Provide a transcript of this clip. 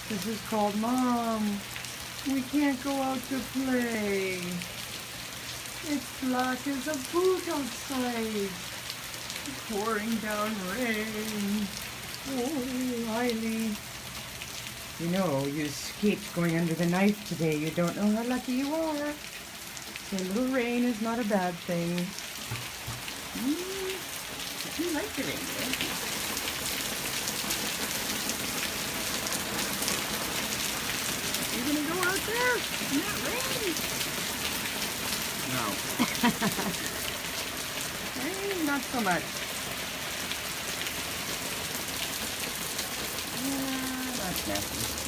This is called Mom. We can't go out to play. It's black as a boot outside. Pouring down rain. Oh, Riley. You know, you escaped going under the knife today. You don't know how lucky you are. So a little rain is not a bad thing. You like the rain, right? You're gonna go out there in that rain? No. Hey, not so much. Yeah, that's nasty.